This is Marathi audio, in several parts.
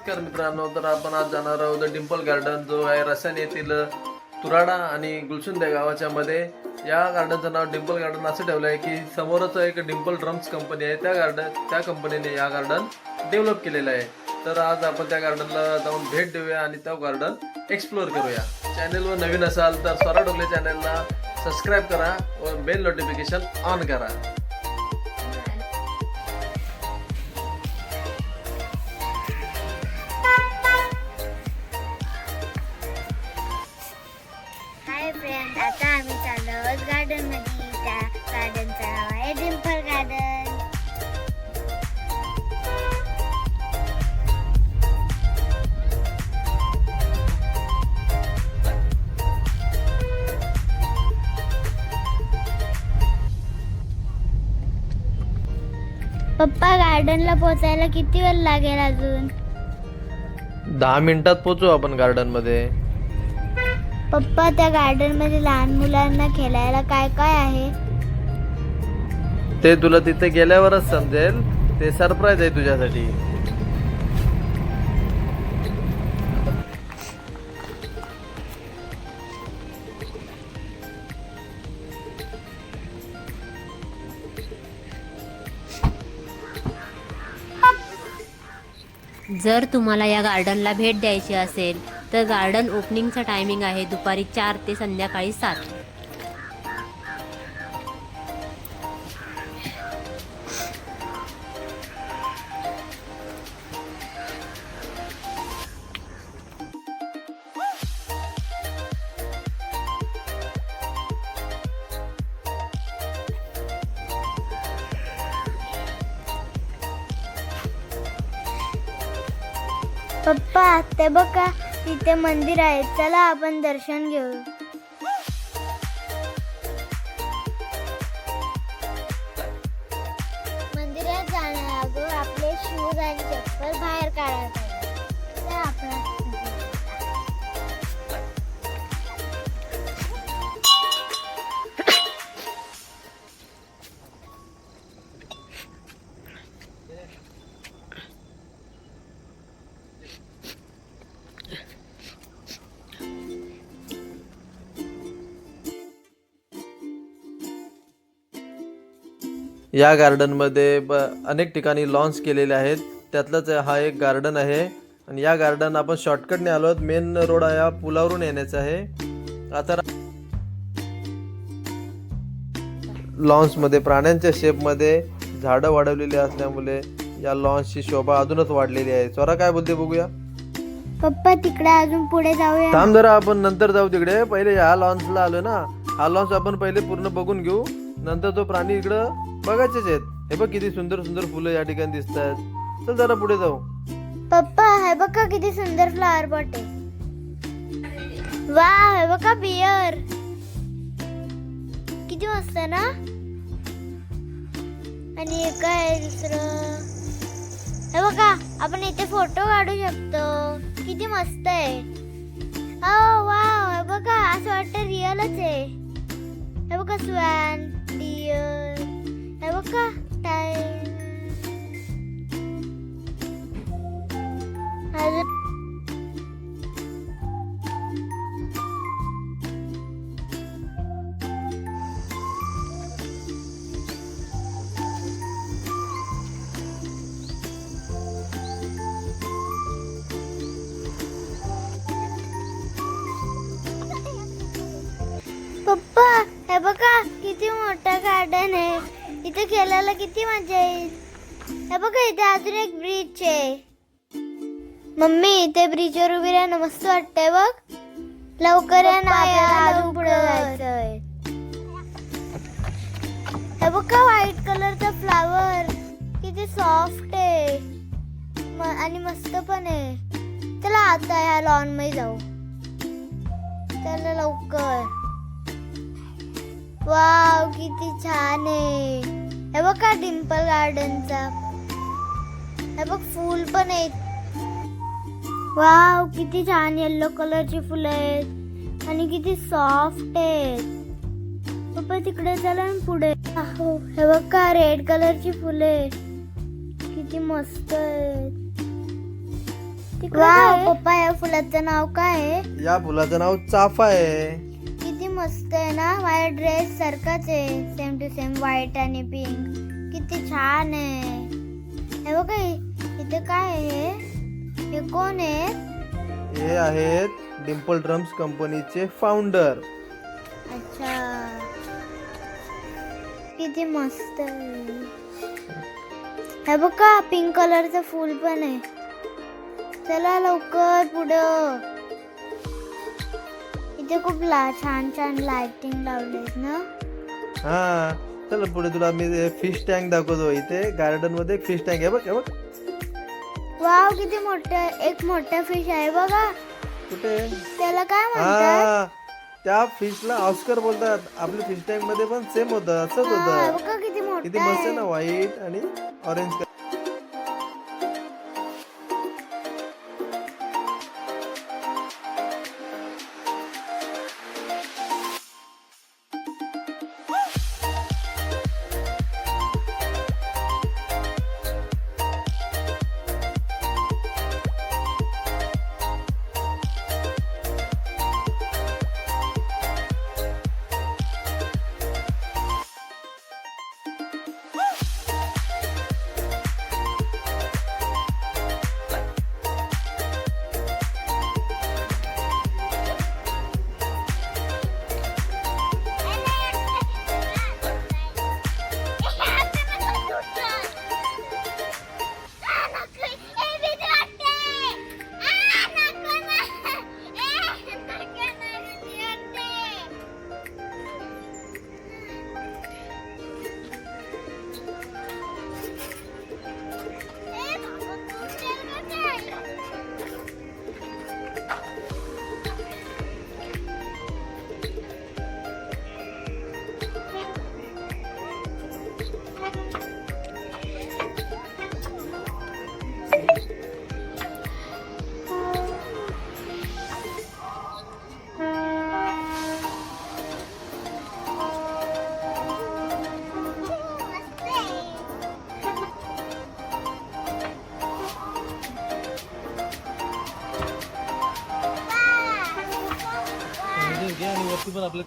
नमस्कार मित्रांनो, तर आपण आज जाणार आहोत डिंपल गार्डन जो आहे रसायन येथील तुराडा आणि गुलशुंदे गावाच्या मध्ये. या गार्डनचं नाव डिंपल गार्डन असं ठेवलं आहे की समोरच एक डिंपल ड्रम्स कंपनी आहे. त्या कंपनीने या गार्डन डेव्हलप केलेलं आहे. तर आज आपण त्या गार्डनला जाऊन भेट देऊया आणि त्या गार्डन एक्सप्लोर करूया. चॅनलवर नवीन असाल तर स्वरा डोगले चॅनलला सबस्क्राईब करा व बेल नोटिफिकेशन ऑन करा. हाय फ्रेंड, आता आम्ही चाललो आहोत गार्डन मध्ये. त्या गार्डनचं नाव आहे डिंपल गार्डन. पप्पा, गार्डनला पोहोचायला किती वेळ लागेल अजून? 10 मिनिटात पोहोचू आपण गार्डन मध्ये. पप्पा, त्या गार्डन मध्ये लहान मुलांना खेळायला काय काय आहे? ते तुला तिथे गेल्यावरच समजेल. ते सरप्राईज आहे तुझ्यासाठी. जर तुम्हाला या गार्डनला भेट द्यायची असेल तर गार्डन ओपनिंगचा टायमिंग आहे दुपारी 4 ते संध्याकाळी 7. पप्पा, ते बघा, तिथे मंदिर आहे. चला आपण दर्शन घेऊ. मंदिरात जाण्याअगोदर आपले शूज आणि चप्पल बाहेर काढायला पाहिजे. चला आपण या गार्डन मध्ये अनेक ठिकाणी लॉन्च केलेले आहेत. त्यातलाच हा एक गार्डन आहे. आणि या गार्डन आपण शॉर्टकटने आलो आहोत. मेन रोड या पुलावरून येण्याचा आहे. आता लॉन्च मध्ये प्राण्यांच्या शेप मध्ये झाडं वाढवलेली असल्यामुळे या लॉन्चची शोभा अजूनच वाढलेली आहे. स्वरा काय बोलते बघूया. पप्पा, तिकडे अजून पुढे जाऊया. थांब जरा, आपण नंतर जाऊ तिकडे. पहिले ह्या लॉन्चला आलो ना. हा लॉन्च आपण पहिले पूर्ण बघून घेऊ. नंतर तो प्राणी इकडं बघायचेच आहेत. हे बघ किती सुंदर सुंदर फुलं या ठिकाणी दिसत आहेत. चल जरा पुढे जाऊ. पप्पा, हे बघा किती सुंदर फ्लावर पॉट आहे. वा, हे बघा बियर. किती मस्त आहे ना. आणि हे काय दुसरं, हे बघा, आपण इथे फोटो काढू शकतो. किती मस्त आहे. वा, हे बघा, असं वाटतं रिअलच आहे. हे बघा स्वॅन, डिअर, हे बघा टाइम. पप्पा, हे बघा किती मोठं गार्डन आहे. इथे खेळायला किती मजा येईल. हे बघा, इथे अजून एक ब्रिज आहे. मम्मी, इथे ब्रिजवर उभी राहणं मस्त वाटतंय बघ. लवकर या ना, अजून पुढे जायचंय. हे बघा, व्हाईट कलरचा फ्लावर किती सॉफ्ट आहे आणि मस्त पण आहे. चला आता या लॉन मध्ये जाऊ. चला लवकर. वाव, किती छान आहे. हे बघा डिंपल गार्डनचा. हे बघ, फूल पण आहेत. वाव, किती छान येलो कलरची फुलं आहेत आणि किती सॉफ्ट आहेत. पप्पा, तिकडे चला ना पुढे. हे बघा, रेड कलरची फुले किती मस्त आहेत. वाव पप्पा, या फुलाचं नाव काय आहे? या फुलाचं नाव चाफा आहे. किती मस्त आहे ना, माझ्या ड्रेस सारखाच आहे, सेम टू सेम व्हाईट आणि पिंक. किती छान आहे. हे बघा इथे काय आहे? हे कोण आहेत? हे आहेत डिम्पल ड्रम्स कंपनीचे फाउंडर. अच्छा, किती मस्त आहे. हे बघा पिंक कलरचं फूल पण आहे. चला लवकर पुढं. इथे खूप छान छान लाइटिंग लावलेत ना. हा चल पुढे तुला मी फिश टँक दाखवतो. इथे गार्डन मध्ये फिश टँक आहे बघ. हे बघ वाव किती मोठं, एक मोठा फिश आहे बघा. कुठे? त्याला काय म्हणतात? हा त्या फिशला ऑस्कर बोलतात. आपल्या फिश टँक मध्ये पण सेम होतं, असंच हा, होतं. बघा किती किती मोठा मस्त आहे आहे. ना, व्हाईट आणि ऑरेंज. आणि वरती पण आपलं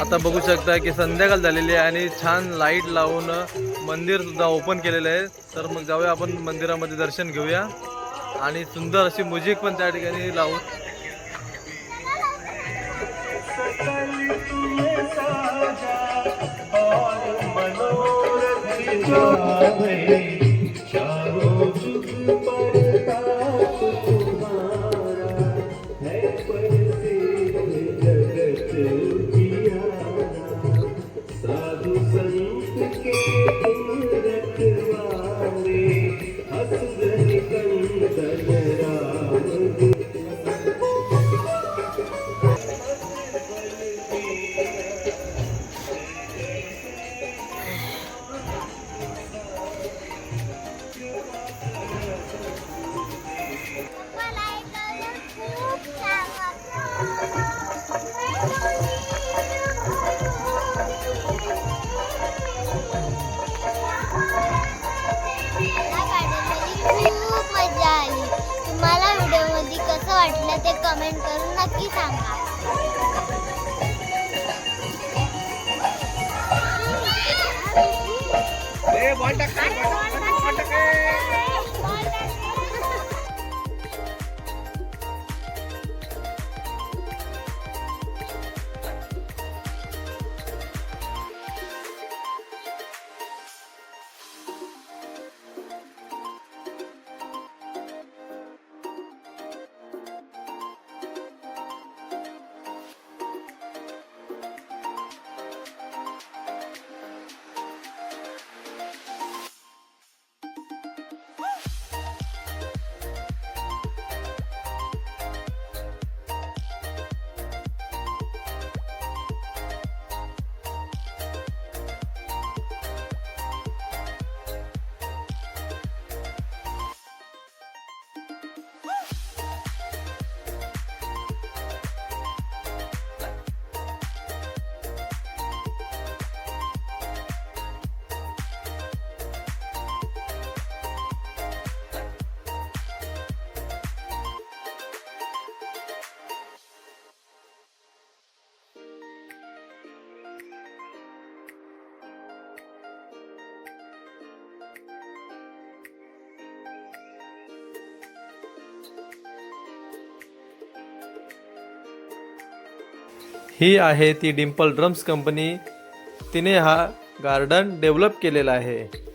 आता बघू शकता की संध्याकाळ झालेली आहे आणि छान लाईट लावून मंदिर सुद्धा ओपन केलेलं आहे. तर मग जाऊया आपण मंदिरामध्ये दर्शन घेऊया आणि सुंदर अशी म्युझिक पण त्या ठिकाणी लावून सकल तुम साजा और मन खूप मजा आली. तुम्हाला व्हिडिओमध्ये कसं वाटलं ते कमेंट करून नक्की सांगा. ही आहे ती डिम्पल ड्रम्स कंपनी. तिने हा गार्डन डेव्हलप केलेला आहे.